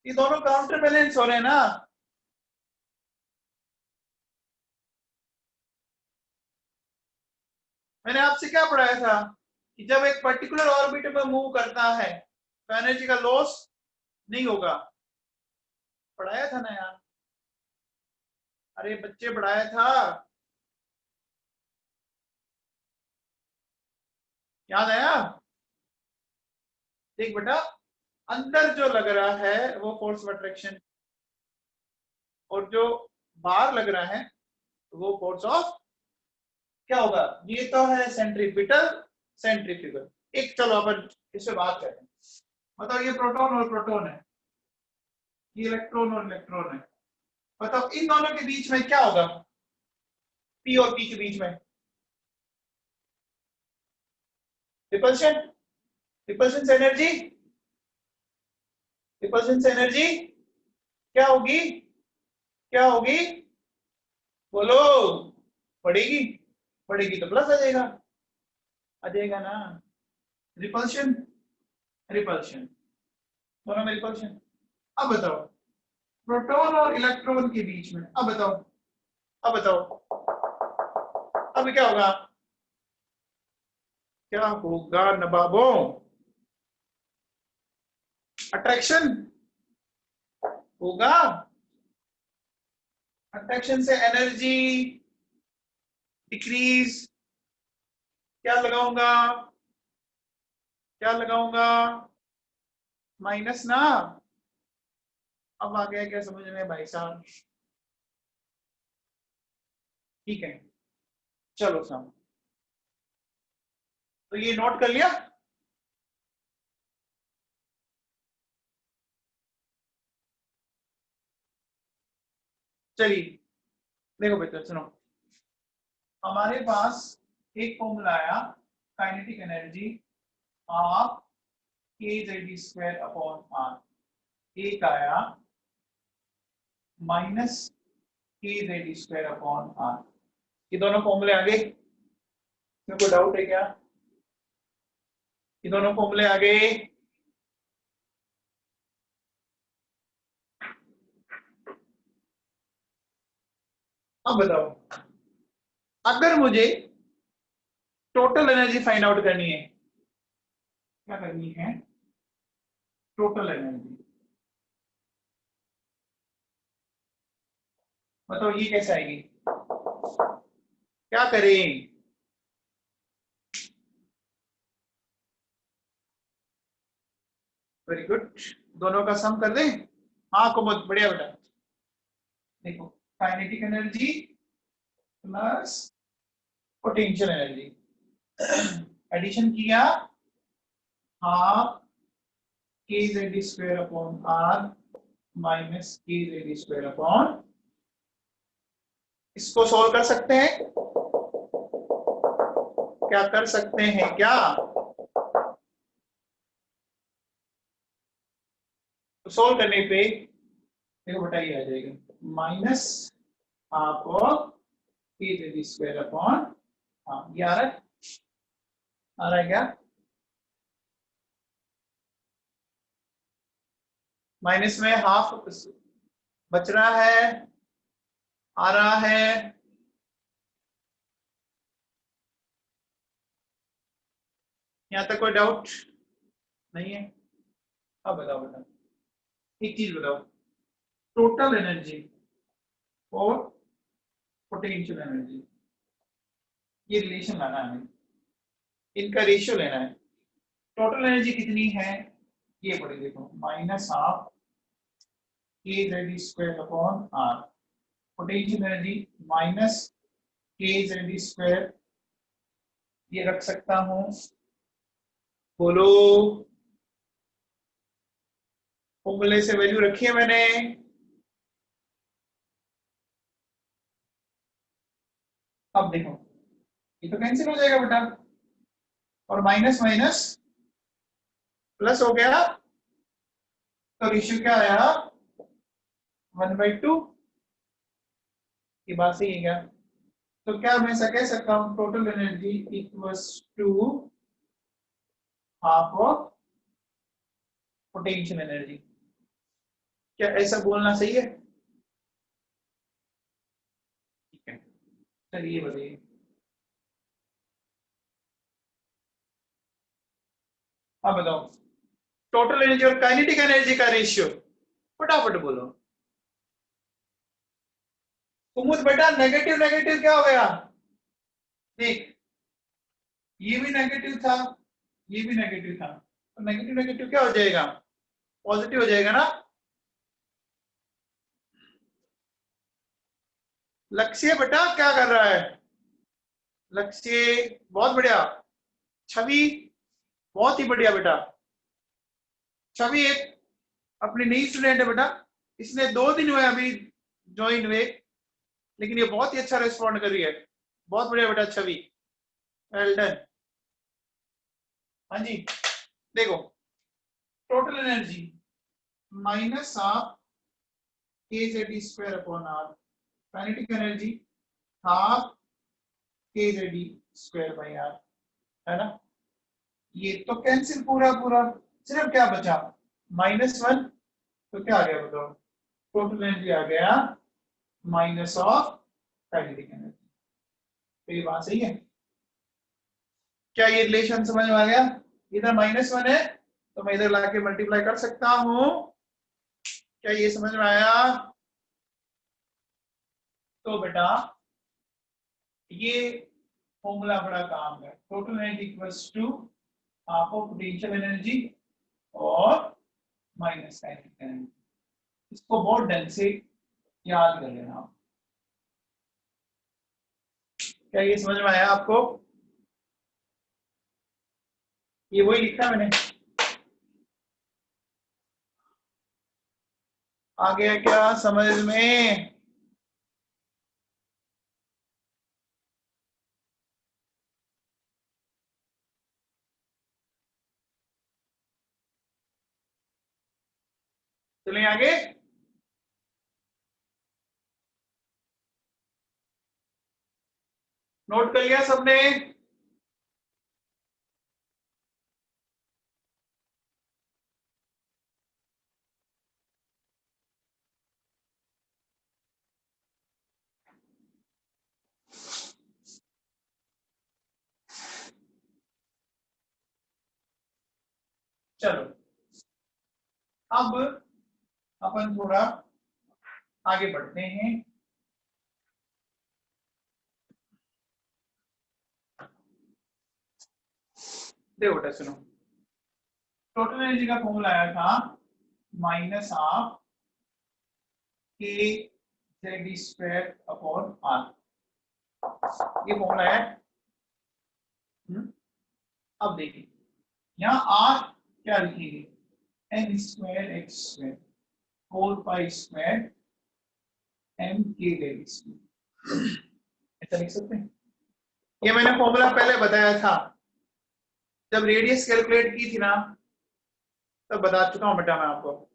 A: ये दोनों काउंटर बैलेंस हो रहे हैं ना। मैंने आपसे क्या पढ़ाया था कि जब एक पर्टिकुलर ऑर्बिट में मूव करता है तो एनर्जी का लॉस नहीं होगा। पढ़ाया था ना यार, अरे बच्चे पढ़ाया था, याद आया? देख बेटा, अंदर जो लग रहा है वो फोर्स ऑफ अट्रैक्शन, और जो बाहर लग रहा है वो फोर्स ऑफ, क्या होगा? ये तो है सेंट्रीपिटल, सेंट्रीफ्यूगल। एक चलो अपन इस पे बात करते हैं। बताओ, ये प्रोटॉन और प्रोटॉन है, ये इलेक्ट्रॉन और इलेक्ट्रॉन है। बताओ इन दोनों के बीच में क्या होगा? पी और पी के बीच में रिपल्शन, रिपल्शन से एनर्जी, रिपल्शन से एनर्जी क्या होगी, क्या होगी, बोलो, बढ़ेगी, बढ़ेगी तो प्लस आ जाएगा ना, रिपल्शन, रिपल्शन, दोनों में रिपल्शन। अब बताओ प्रोटॉन और इलेक्ट्रॉन के बीच में, अब बताओ, अब बताओ, अब क्या होगा, क्या होगा नवाबों, अट्रैक्शन होगा, अट्रैक्शन से एनर्जी डिक्रीज, क्या लगाऊंगा, क्या लगाऊंगा, माइनस ना, अब आ गया क्या समझ में भाई साहब, ठीक है, चलो साहब, तो ये नोट कर लिया, चलिए देखो बेटा सुनो, हमारे पास एक फॉर्मूला आया, kinetic energy of kz² upon r, एक आया माइनस kz² अपॉन r, ये दोनों फॉर्मूले आ गए, मेरे को डाउट है क्या, ये दोनों फॉर्मूले आ गए, अब बताओ, अगर मुझे टोटल एनर्जी फाइंड आउट करनी है, क्या करनी है, टोटल एनर्जी, बताओ ये कैसे आएगी, क्या करें, वेरी गुड, दोनों का सम कर दें, हाँ कुमुद बढ़िया बेटा, देखो kinetic energy plus potential energy, addition किया, half kz² upon r minus kz² upon, इसको सोल्व कर सकते हैं, क्या कर सकते हैं क्या, तो सोल्व करने पे देखो बेटा ये आ जाएगा माइनस हाफ kz² अपॉन, हाँ ये आ रहा है क्या, माइनस में हाफ बच रहा है, आ रहा है, यहां तक कोई डाउट नहीं है, अब बताओ बेटा, एक चीज बताओ, टोटल एनर्जी और पोटेंशियल एनर्जी, ये रिलेशन लाना है हमें, इनका रेशियो लेना है, टोटल एनर्जी कितनी है, ये पढ़े देखो minus half kz² upon r, potential energy minus kz², ये रख सकता हूं, बोलो, फॉर्मूले से वैल्यू रखी है मैंने, अब देखो ये तो कैंसिल हो जाएगा बेटा, और माइनस माइनस प्लस हो गया, तो रेशियो क्या आया 1/2, ये बात सही है क्या, तो क्या मैं ऐसा कह सकता हूं total energy equals to half of potential energy, क्या ऐसा बोलना सही है, ठीक है, चलिए बताइए, अब बताओ टोटल एनर्जी और काइनेटिक एनर्जी का रेशियो, फटाफट बोलो, कुमुद बेटा नेगेटिव नेगेटिव क्या हो गया, देख ये भी नेगेटिव था, ये भी नेगेटिव था, तो नेगेटिव नेगेटिव क्या हो जाएगा, पॉजिटिव हो जाएगा ना, लक्ष्य बेटा क्या कर रहा है, लक्ष्य बहुत बढ़िया, छवि बहुत ही बढ़िया बेटा, छवि एक अपनी नई स्टूडेंट है बेटा, इसने 2 दिन हुए अभी ज्वाइन हुए, लेकिन ये बहुत ही अच्छा रिस्पॉन्ड कर रही है, बहुत बढ़िया बेटा छवि, वेल डन, हाँ जी, देखो total energy minus of kZe square upon R, kinetic energy half kZe square by R, है ना। ये तो कैंसिल पूरा पूरा, सिर्फ क्या बचा -1, तो क्या आ गया बताओ, टोटल एनर्जी आ गया माइनस ऑफ काइनेटिक एनर्जी। तो ये बात सही है, क्या ये रिलेशन समझ में आ गया। इधर -1 है तो मैं इधर लाके मल्टीप्लाई कर सकता हूं, क्या ये समझ में आया। तो बेटा ये फॉर्मूला बड़ा काम है, total energy equals to half of potential energy और माइनस काइनेटिक एनर्जी। इसको बहुत ढंग से याद कर लेना आप। क्या ये समझ में आया आपको, ये वही लिखा मैंने, आ गया क्या समझ में। चलिए आगे, नोट कर लिया सबने। चलो अब अपन थोड़ा आगे बढ़ते हैं। देखो बेटा सुनो, टोटल एनर्जी का फॉर्मूला आया था minus of K Z square upon R, ये फॉर्मूला है। अब देखिए यहाँ आर क्या लिखेंगे, N square X square 4 pi square M K Z square, ऐसा लिख सकते हैं। ये मैंने फॉर्मूला पहले बताया था, जब रेडियस कैलकुलेट की थी ना तब बता चुका हूं बेटा मैं आपको,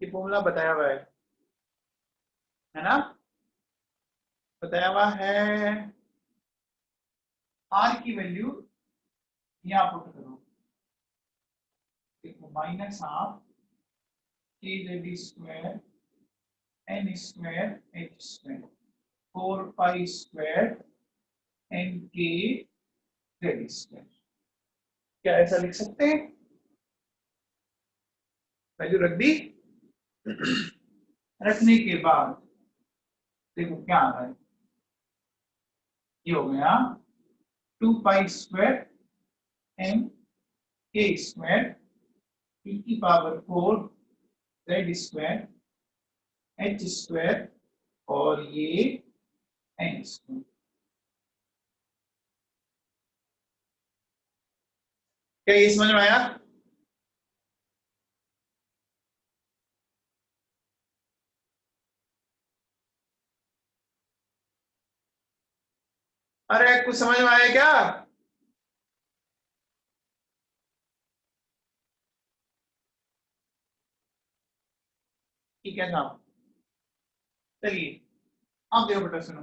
A: ये फॉर्मूला बताया हुआ है ना, बताया हुआ है। आर की वैल्यू यहाँ पुट करो, देखो minus half K Z square N square H square 4 pi square N K Z square, क्या ऐसा लिख सकते हैं। वैल्यू रख दी, रखने के बाद देखो क्या आ रहा है, ये हो गया 2 पाई स्क्वायर एम के स्क्वायर e की power 4 Z square H square और ये एन स्क्वायर। क्या ये समझ में आया। अरे कुछ समझ में आया क्या। ठीक है साहब, चलिए अब देखो बेटा सुनो,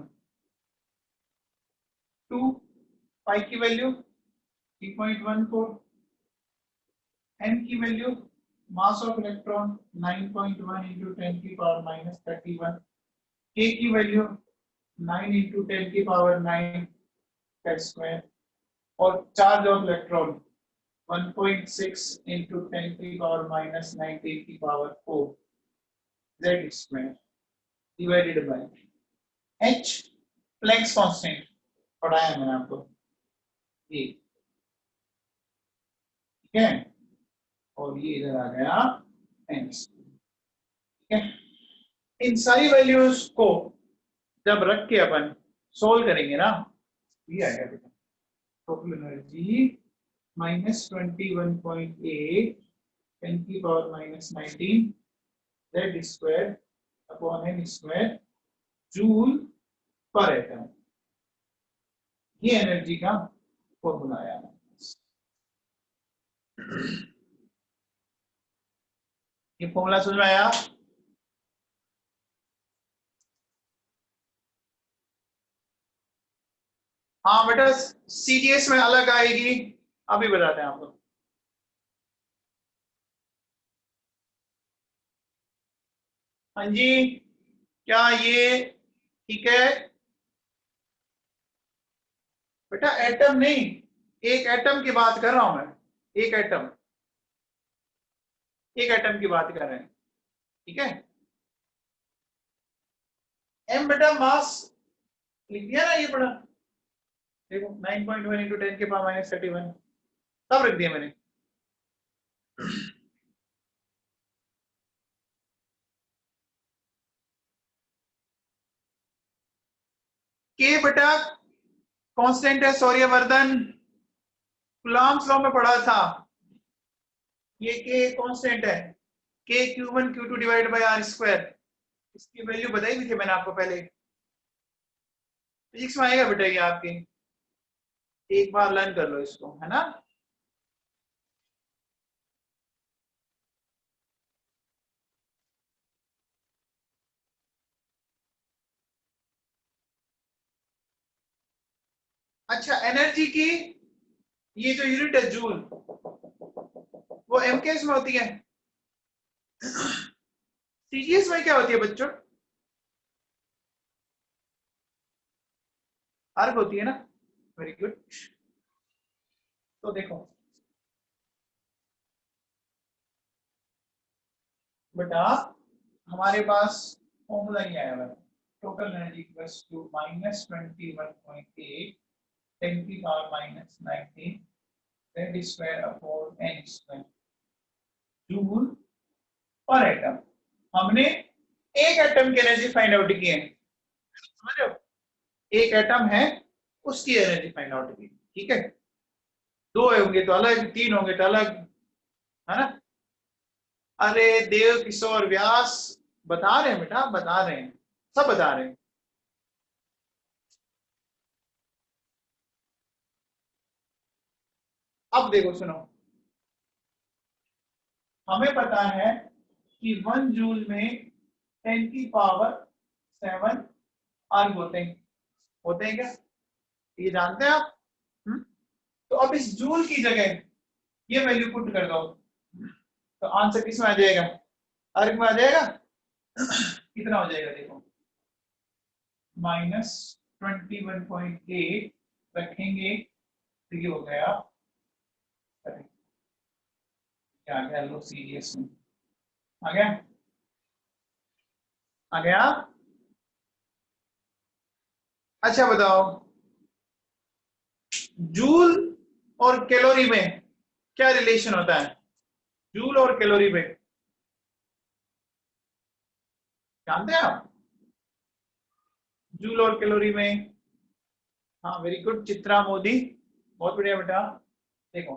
A: 2 पाई की वैल्यू 3.14, एन की value mass of electron 9.1 into 10 की पावर -31, के की वैल्यू 9 इंटू 10 की पावर 9 का स्क्वायर और चार्ज ऑफ इलेक्ट्रॉन 1.6 इंटू 10 की पावर -19 की power 4 Z square divided by H, Planck's constant पढ़ाया मैंने आपको ये, ठीक है, और ये इधर आ गया एन, ठीक है। इन सारी वैल्यूज को जब रख के अपन सोल्व करेंगे ना, ये आएगा बेटा टोटल एनर्जी -21.8 10 की power -19 Z square upon N square joule per atom, ये एनर्जी का फॉर्मूला आया। ये फॉर्मूला समझ में आया? हाँ बेटा, सीजीएस में अलग आएगी, अभी बताते हैं आपको। हाँ जी, क्या ये ठीक है? बेटा एटम नहीं, एक एटम की बात कर रहा हूं मैं, एक एटम, एक एटम की बात कर रहे हैं, ठीक है? एम बेटा मास लिख दिया ना, ये पढ़ा देखो, 9.1 इंटू 10 के पावर माइनस 31, सब रख दिया मैंने। के बेटा कांस्टेंट है, सौर्यवर्धन, कूलॉम्स लॉ में पढ़ा था, ये के कांस्टेंट है, K Q1 Q2 divide by R square, इसकी वैल्यू बताई भी थी मैंने आपको पहले, फिजिक्स में आएगा बेटा ये आपके, एक बार लर्न कर लो इसको, है ना? अच्छा, एनर्जी की ये जो यूनिट है जूल, वो एमकेएस में होती है, सीजीएस में क्या होती है बच्चों? आर्क होती है ना, वेरी गुड। तो देखो बेटा, हमारे पास फॉर्मूला ही आया है, टोटल एनर्जी इक्वल्स टू -21.8 10 की power -19 z square upon n square joule per atom. हमने एक एटम की एनर्जी फाइंड आउट की है, समझ रहे हो? एक एटम है, उसकी एनर्जी फाइंड आउट की, ठीक है? दो होंगे तो अलग, तीन होंगे तो अलग, है ना? अरे देव किशोर व्यास बता रहे हैं बेटा, बता रहे हैं, सब बता रहे हैं। अब देखो सुनो, हमें पता है कि 1 जूल में 10 की पावर 7 अर्ग होते हैं क्या? ये जानते हैं आप? तो अब इस जूल की जगह ये वैल्यू पुट कर दो, तो आंसर किस में आ जाएगा? अर्ग में आ जाएगा। कितना हो जाएगा देखो, -21.8 रखेंगे तो ये हो गया, अरे क्या आ गया, लो सीरियस में आ गया, आ गया। अच्छा बताओ, जूल और कैलोरी में क्या रिलेशन होता है? जूल और कैलोरी में जानते हैं आप? जूल और कैलोरी में, हाँ वेरी गुड चित्रा मोदी, बहुत बढ़िया बेटा। देखो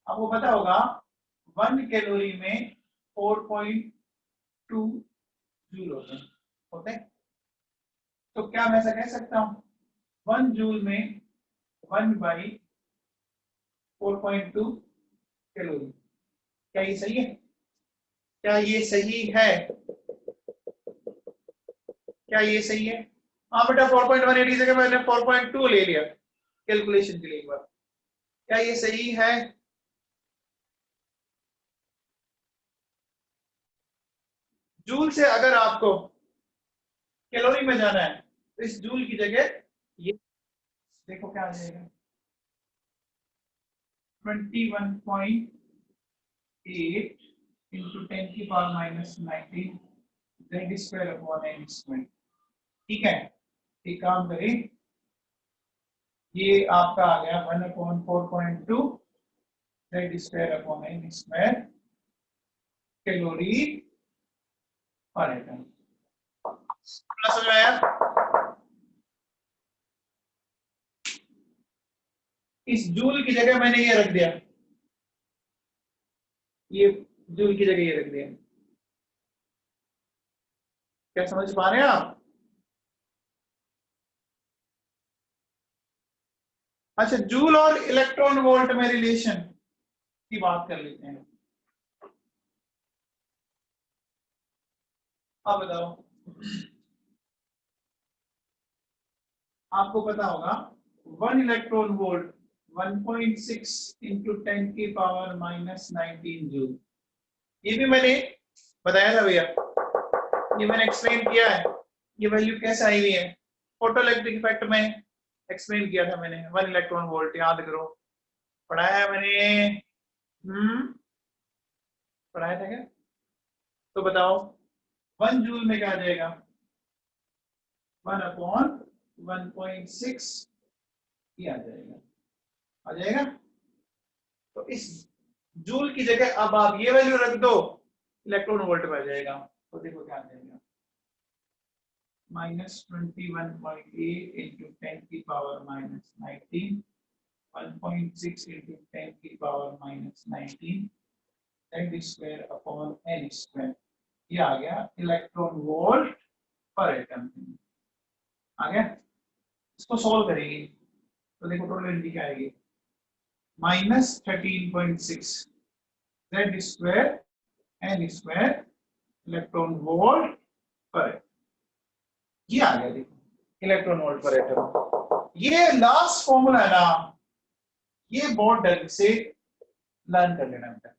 A: आपको पता होगा 1 कैलोरी में 4.2 जूल होते हैं, तो क्या मैं ऐसा कह सकता हूँ 1 जूल में 1/4.2 कैलोरी? क्या ये सही है? क्या ये सही है? क्या ये सही है? हाँ बेटा 4.18 की जगह मैंने 4.2 ले लिया कैलकुलेशन के लिए एक बार, क्या ये सही है? जूल से अगर आपको कैलोरी में जाना है तो इस जूल की जगह ये देखो क्या आ जाएगा, 21.8 इंटू 10 की power -19 z square upon n square, ठीक है? एक काम करें, ये आपका आ गया 1/4.2 z square upon n square calorie पर एटम। समझ में आया? इस जूल की जगह मैंने ये रख दिया, ये जूल की जगह ये रख दिया, क्या समझ पा रहे हैं आप? अच्छा, जूल और इलेक्ट्रॉन वोल्ट में रिलेशन की बात कर लेते हैं। अब बताओ, आपको पता होगा 1 इलेक्ट्रॉन वोल्ट 1.6 इंटू 10 की पावर माइनस 19 जूल। ये भी मैंने बताया था भैया, ये मैंने एक्सप्लेन किया है, ये वैल्यू कैसे आई हुई है, फोटोइलेक्ट्रिक इफेक्ट में एक्सप्लेन किया था मैंने। 1 इलेक्ट्रॉन वोल्ट याद करो, पढ़ाया है मैंने, पढ़ाया था क्या? तो बताओ 1 जूल में क्या आ जाएगा? 1 अपॉन 1.6 ये आ जाएगा, आ जाएगा। तो इस जूल की जगह अब आप ये वैल्यू रख दो, इलेक्ट्रॉन वोल्ट में आ जाएगा। तो देखो क्या आ जाएगा, -21.8 इंटू 10 की पावर माइनस 19, 1.6 इंटू 10 की power minus 19 that square upon n square. ये आ गया इलेक्ट्रॉन वोल्ट पर एटम, आ गया। इसको सॉल्व करेंगे तो देखो टोटल एनर्जी क्या आएगी, -13.6 z square n square electron volt पर एटम। ये आ गया देखो इलेक्ट्रॉन वोल्ट पर एटम। ये लास्ट फॉर्मूला है ना, ये बहुत ढंग से लर्न कर लेना बेटा,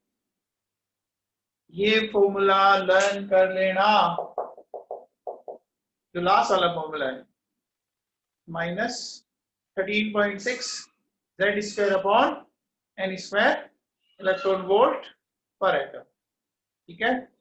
A: ये फॉर्मूला लर्न कर लेना, जो लास्ट वाला फॉर्मूला है -13.6 z square upon n square electron volt पर एटम, ठीक है।